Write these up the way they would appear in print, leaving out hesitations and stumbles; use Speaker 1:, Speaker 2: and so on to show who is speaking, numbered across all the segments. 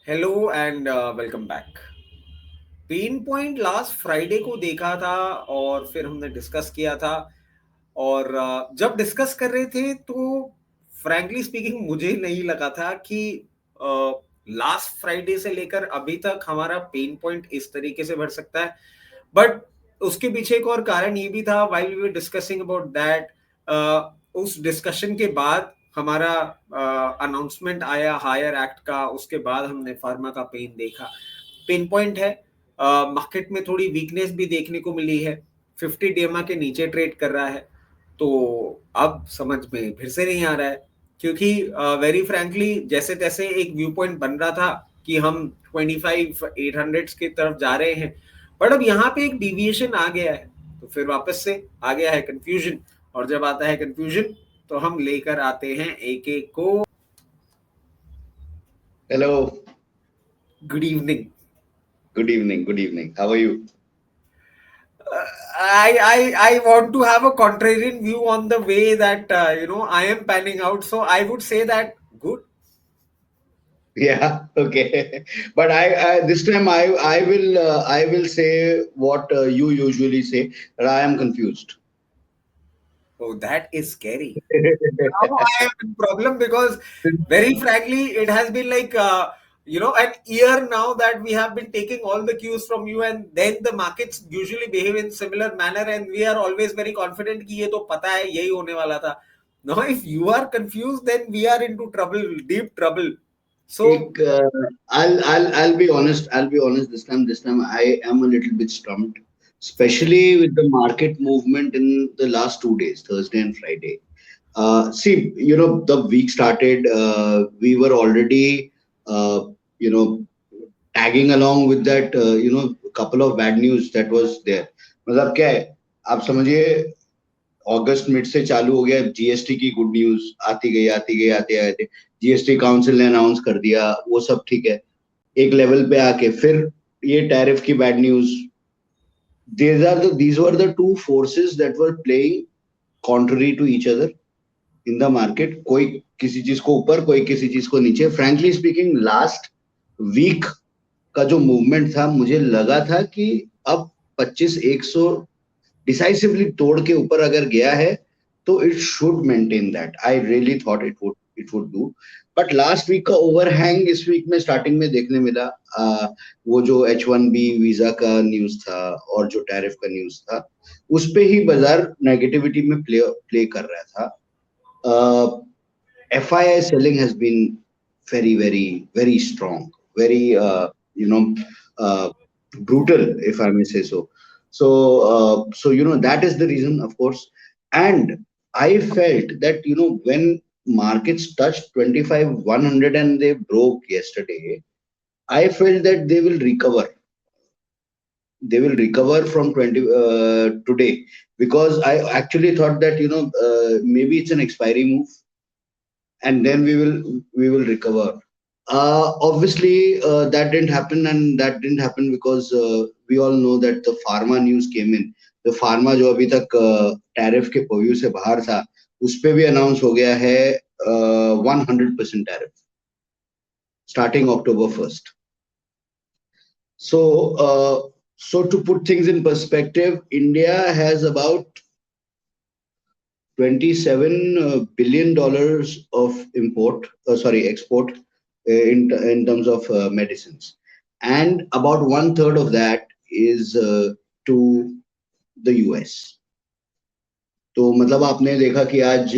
Speaker 1: Hello and welcome back. Pain point last Friday को देखा था और फिर हमने डिस्कस किया था। और जब डिस्कस कर रहे थे तो फ्रैंकली स्पीकिंग मुझे नहीं लगा था कि लास्ट फ्राइडे से लेकर अभी तक हमारा पेन पॉइंट इस तरीके से बढ़ सकता है। बट उसके पीछे एक और कारण ये भी था, while we were discussing about that, उस डिस्कशन के बाद हमारा अनाउंसमेंट आया हायर एक्ट का। उसके बाद हमने फार्मा का पेन देखा। पेन पॉइंट है। मार्केट में थोड़ी वीकनेस भी देखने को मिली है। 50 डेमा के नीचे ट्रेड कर रहा है। तो अब समझ में फिर से नहीं आ रहा है, क्योंकि वेरी फ्रैंकली जैसे तैसे एक व्यू पॉइंट बन रहा था कि हम 25,800 की तरफ जा रहे हैं। बट अब यहाँ पे एक डिविएशन आ गया है, तो फिर वापस से आ गया है कंफ्यूजन। और जब आता है कंफ्यूजन तो हम लेकर आते हैं एक एक को।
Speaker 2: Hello,
Speaker 1: good evening.
Speaker 2: good evening, good evening. How are you?
Speaker 1: I want to have a contrarian view on the way that I am panning out. So I would say that good.
Speaker 2: Yeah, okay. But I this time I will say what you usually say. That I am confused.
Speaker 1: Oh, that is scary. Now I am in problem because, very frankly, it has been like an year now that we have been taking all the cues from you, and then the markets usually behave in similar manner, and we are always very confident कि ये तो पता है यही होने वाला था. Now, if you are confused, then we are into trouble, deep trouble. So
Speaker 2: Like, I'll be honest. I'll be honest. This time I am a little bit stumped, especially with the market movement in the last 2 days, Thursday and Friday. See, the week started. We were already, uh, you know, tagging along with that, couple of bad news that was there. मतलब क्या है, आप समझिए अगस्त mid से चालू हो गया GST की गुड न्यूज आती गई जीएसटी काउंसिल ने अनाउंस कर दिया, वो सब ठीक है। एक लेवल पे आके फिर ये टैरिफ की bad news. These were the two forces that were playing contrary to each other in the market. कोई किसी चीज को ऊपर, कोई किसी चीज को नीचे। फ्रैंकली स्पीकिंग लास्ट वीक का जो मूवमेंट था, मुझे लगा था कि अब 25,100 डिसाइसिवली तोड़ के ऊपर अगर गया है तो it should maintain that. I really thought it would do. But last week का ओवरहैंग इस वीक में स्टार्टिंग में देखने मिला। वो जो H1B वीजा का न्यूज था और जो टैरिफ का न्यूज था, उस पे ही बाजार नेगेटिविटी में प्ले कर रहा था। FII selling has been very, very, very strong, very, uh, brutal, if I may say so. So that is the reason, of course. And I felt that, when markets touched 25,100 and they broke yesterday, I felt that they will recover. They will recover from 20 today, because I actually thought that, maybe it's an expiry move and then we will recover. Obviously, that didn't happen, and that didn't happen because we all know that the pharma news came in. The pharma जो अभी तक tariff के पव्यू से बाहर था, उस पे भी अनाउंस हो गया है 100% tariff starting October 1st. So to put things in perspective, India has about $27 billion of export, in terms of medicines, and about one third of that is to the US. तो मतलब आपने देखा कि आज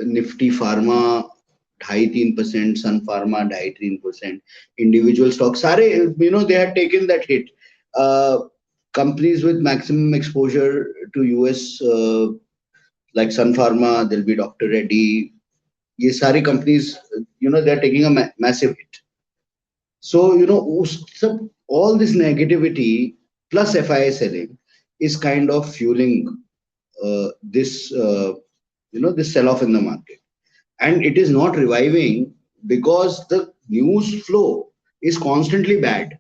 Speaker 2: Nifty pharma 2.5-3%, सन pharma 2.5-3%, individual stock सारे, they had taken that hit. Companies with maximum exposure to US, like Sun Pharma, there'll be Dr. Reddy. ये सारी companies, they're taking a massive hit. So, all this negativity plus FII selling is kind of fueling this sell-off in the market. And it is not reviving because the news flow is constantly bad.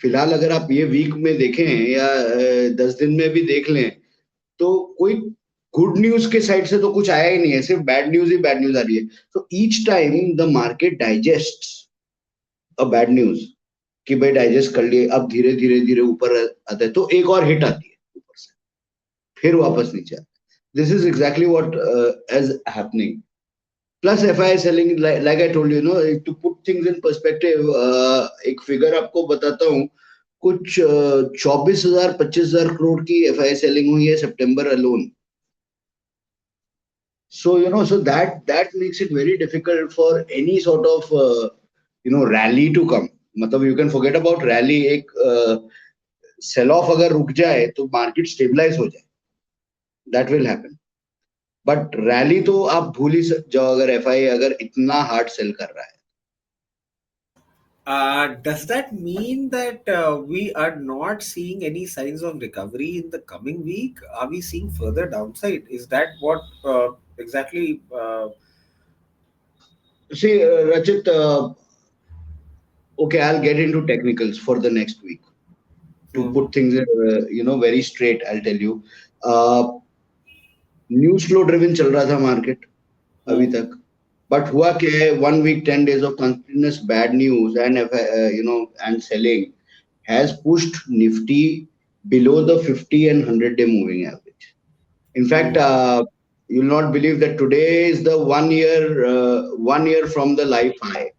Speaker 2: फिलहाल अगर आप ये week में देखें या 10 दिन में भी देख लें, तो कोई गुड न्यूज के साइड से तो कुछ आया ही नहीं है, सिर्फ बैड न्यूज आ रही है। So each time the market digests a bad news कि भाई डाइजेस्ट कर लिए, अब धीरे धीरे धीरे ऊपर आता है तो एक और हिट आती है ऊपर से, फिर वापस नीचे आता है. This is exactly what is happening. Plus FI selling, like I told you know, to put things in perspective, एक फिगर आपको बताता हूँ. कुछ 24,000 25,000 करोड़ की एफआई सेलिंग हुई है सितंबर alone. So so that makes it very difficult for any sort of rally to come. मतलब you can forget about rally. एक सेल ऑफ अगर रुक जाए तो मार्केट स्टेबलाइज हो जाए, that will happen. But rally तो आप भूल ही जाओ अगर एफआई अगर इतना हार्ड सेल कर रहा है.
Speaker 1: Does that mean that we are not seeing any signs of recovery in the coming week? Are we seeing further downside? Is that what exactly?
Speaker 2: See, Rachit, okay, I'll get into technicals for the next week to
Speaker 1: Hmm,
Speaker 2: put things very straight. I'll tell you, news flow driven चल रहा था market अभी
Speaker 1: hmm,
Speaker 2: तक. But हुआ क्या है, 1 week 10 days of continuous bad news and and selling has pushed Nifty below the 50 and 100-day moving average. In fact,
Speaker 1: hmm,
Speaker 2: you'll not believe that today is the 1 year from the life high.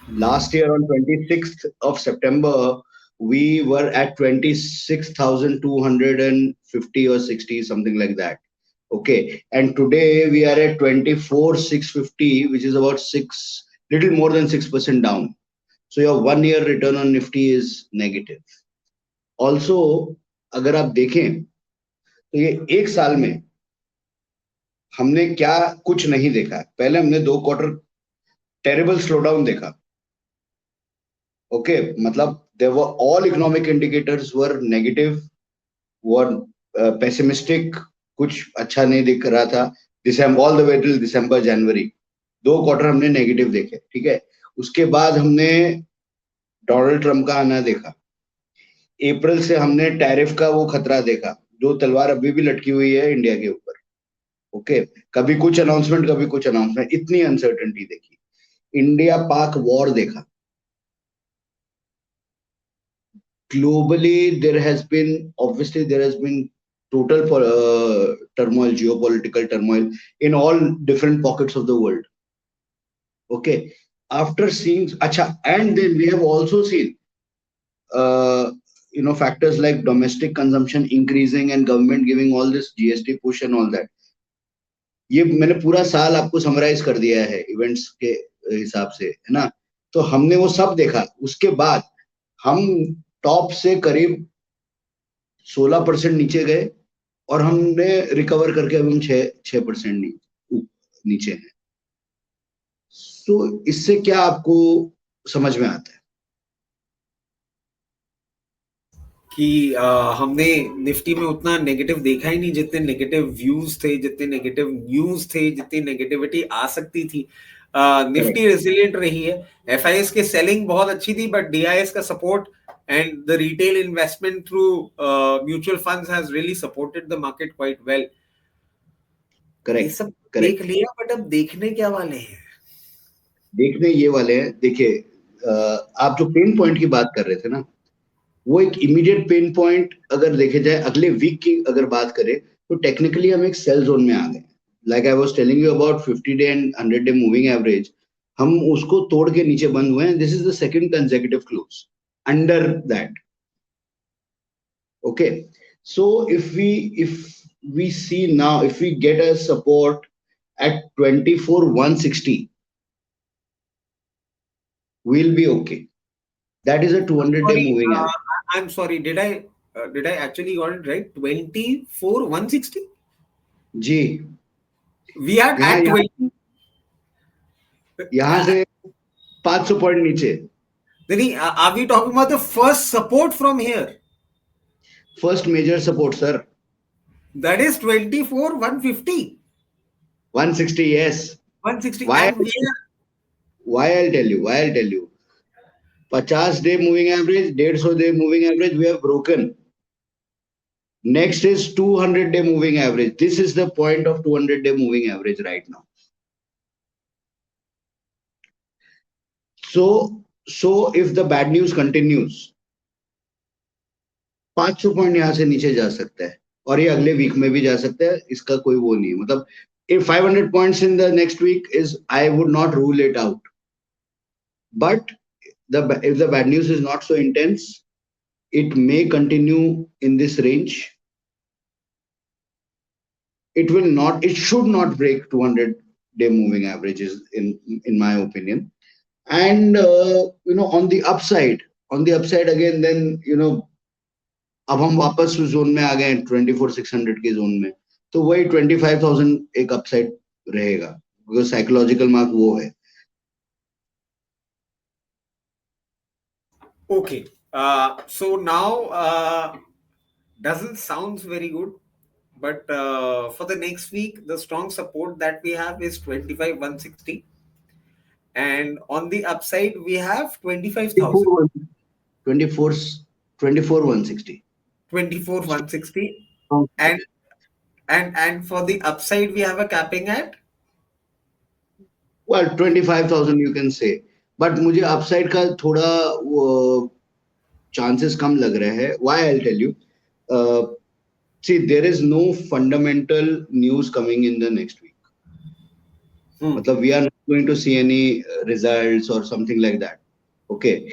Speaker 2: Last year on 26th of September, we were at 26,250 or 60, something like that. Okay. And today we are at 24,650, which is about little more than 6% down. So your 1 year return on Nifty is negative. Also, अगर आप देखें तो ये एक साल में हमने क्या कुछ नहीं देखा है. पहले हमने 2 क्वार्टर टेरिबल स्लोडाउन देखा. ओके, मतलब there were all economic indicators were negative, were pessimistic. कुछ अच्छा नहीं दिख रहा था. December all the way till December January 2 quarter हमने नेगेटिव देखे. ठीक है. उसके बाद हमने डोनाल्ड ट्रम्प का आना देखा. अप्रैल से हमने टैरिफ का वो खतरा देखा, जो तलवार अभी भी लटकी हुई है इंडिया के ऊपर. ओके. कभी कुछ अनाउंसमेंट, कभी कुछ अनाउंसमेंट, इतनी अनसर्टेनिटी देखी. इंडिया पाक वॉर देखा. Globally there has been total turmoil, geopolitical turmoil in all different pockets of the world. Okay. After seeing acha, and then we have also seen factors like domestic consumption increasing and government giving all this GST push and all that. ये मैंने पूरा साल आपको summarise कर दिया है events के हिसाब से, है ना. तो हमने वो सब देखा. उसके बाद हम टॉप से करीब 16% नीचे गए और हमने रिकवर करके अब हम 6% नीचे हैं. तो इससे क्या आपको समझ में आता है
Speaker 1: कि हमने निफ्टी में उतना नेगेटिव देखा ही नहीं, जितने नेगेटिव व्यूज थे, जितने नेगेटिव न्यूज थे, जितनी नेगेटिविटी आ सकती थी. निफ्टी रेजिलिएंट रही है. एफआईएस के सेलिंग बहुत अच्छी थी, बट डीआईएस का support and the retail investment through mutual funds has really supported the market quite well. ये
Speaker 2: करेक्ट.
Speaker 1: सब देख
Speaker 2: करेक्ट.
Speaker 1: लिया, बट अब देखने क्या वाले हैं?
Speaker 2: देखने ये वाले हैं. देखिए, आप जो पेन पॉइंट की बात कर रहे थे ना, वो एक इमीडिएट पेन पॉइंट अगर देखे जाए अगले वीक की अगर बात करें तो टेक्निकली हम एक सेल जोन में आ गए. Like I was telling you about 50-day and 100-day moving average, हम उसको तोड़ के नीचे बंद हुए हैं. This is the second consecutive close under that. Okay. So if we see now, if we get a support at 24,160, we'll be okay. That is a 200-day
Speaker 1: Sorry,
Speaker 2: moving average.
Speaker 1: I'm sorry. Did I actually got it right? 24,160.
Speaker 2: जी.
Speaker 1: We are
Speaker 2: यहाँ
Speaker 1: at
Speaker 2: यहाँ
Speaker 1: 20.
Speaker 2: यहाँ से 500 point नीचे.
Speaker 1: Then are we talking about the first support from here?
Speaker 2: First major support sir.
Speaker 1: That is 24,150.
Speaker 2: 160, yes.
Speaker 1: 160,
Speaker 2: Why?
Speaker 1: and we are.
Speaker 2: Why I'll tell you. 50-day moving average, 150-day moving average, we have broken. Next is 200-day moving average. This is the point of 200-day moving average right now. So So if the bad news continues, 500 point यहाँ से नीचे जा सकता है और ये अगले week में भी जा सकता है, इसका कोई वो नहीं है. मतलब if 500 points in the next week is, I would not rule it out. But if the bad news is not so intense, it may continue in this range. It should not break 200-day moving averages in my opinion. And on the upside again, then अब हम वापस उस zone में आ गए 24,600 के zone में, तो वही 25,000 एक अपसाइड रहेगा, बिकॉज साइकोलॉजिकल मार्क वो है.
Speaker 1: Okay. So now doesn't sounds very good, but for the next week, the strong support that we have is 25,160, and on the upside we have 25,000.
Speaker 2: 24,160.
Speaker 1: 24,160, and for the upside we have a capping at.
Speaker 2: Well, 25,000 you can say, but मुझे upside का थोड़ा chances कम लग रहा है. Why? I'll tell you. See, there is no fundamental news coming in the next week. मतलब we are not going to see any results or something like that. Okay,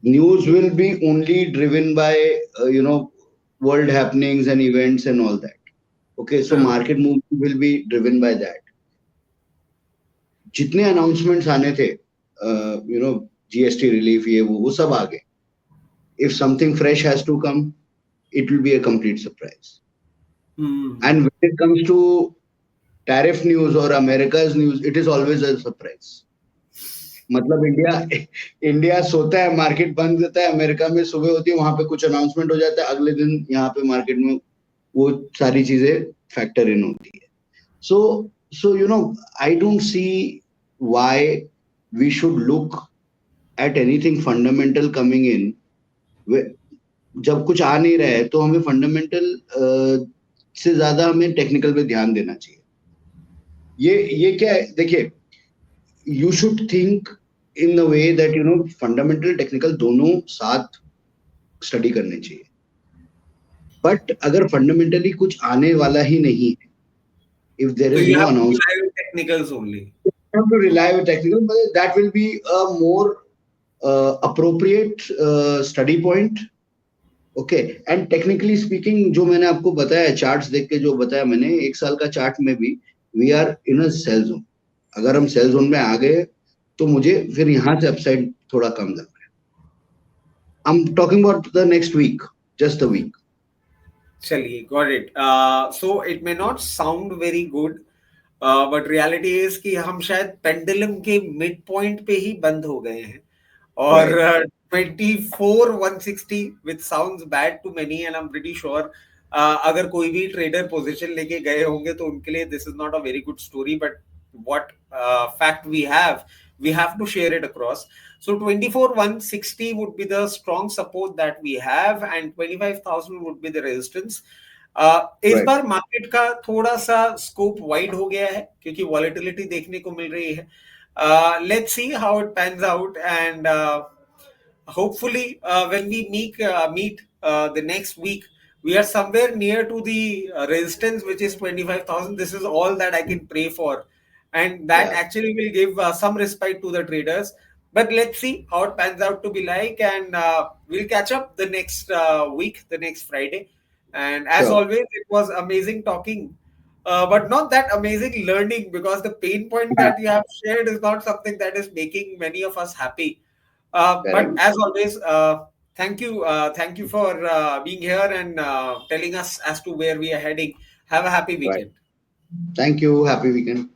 Speaker 2: news will be only driven by world happenings and events and all that. Okay, so market movement will be driven by that. जितने announcements आने थे, GST relief ये वो सब आ गए. If something fresh has to come, it will be a complete surprise. And when it comes to tariff news or America's news, it is always a surprise. मतलब India सोता है, market बंद रहता है, अमेरिका में सुबह होती है, वहां पे कुछ अनाउंसमेंट हो जाता है, अगले दिन यहाँ पे मार्केट में वो सारी चीजें फैक्टर इन होती है. So I don't see why we should look at anything fundamental coming in. जब कुछ आ नहीं रहा है तो हमें फंडामेंटल से ज्यादा हमें टेक्निकल पे ध्यान देना चाहिए. ये क्या है, देखिए, you should think in the way that fundamental technical दोनों साथ स्टडी करने चाहिए. बट अगर फंडामेंटली कुछ आने वाला ही नहीं है, if there is no announcement,
Speaker 1: technicals only.
Speaker 2: You have to rely on technical, but that will be a more appropriate study point. Okay, and technically speaking जो मैंने आपको बताया, चार्ट्स देख के जो बताया मैंने, एक साल का चार्ट में भी we are in a sell zone. अगर हम सेल जोन में आ गए तो मुझे फिर यहाँ से अपसाइड थोड़ा कम लग रहा है. I am talking about the next week, just a week.
Speaker 1: चलिए, got it. So it may not sound very good, but reality is कि हम शायद पेंडुलम के मिड पॉइंट पे ही बंद हो गए हैं. और 24,160 which sounds bad to many, and I'm pretty sure अगर कोई भी ट्रेडर पोजीशन लेके गए होंगे तो उनके लिए this is not a very good story, but what fact we have to share it across. So 24,160 would be the strong support that we have, and 25,000 would be the resistance. इस बार market का थोड़ा सा scope wide हो गया है क्योंकि volatility देखने को मिल रही है. Let's see how it pans out, and hopefully when we meet the next week, we are somewhere near to the resistance, which is 25,000. This is all that I can pray for, and that actually will give some respite to the traders. But let's see how it pans out to be like, and we'll catch up the next week, the next Friday. And as always, it was amazing talking, but not that amazing learning, because the pain point that you have shared is not something that is making many of us happy. But as always, thank you for being here and telling us as to where we are heading. Have a happy weekend.
Speaker 2: Thank you. Happy weekend.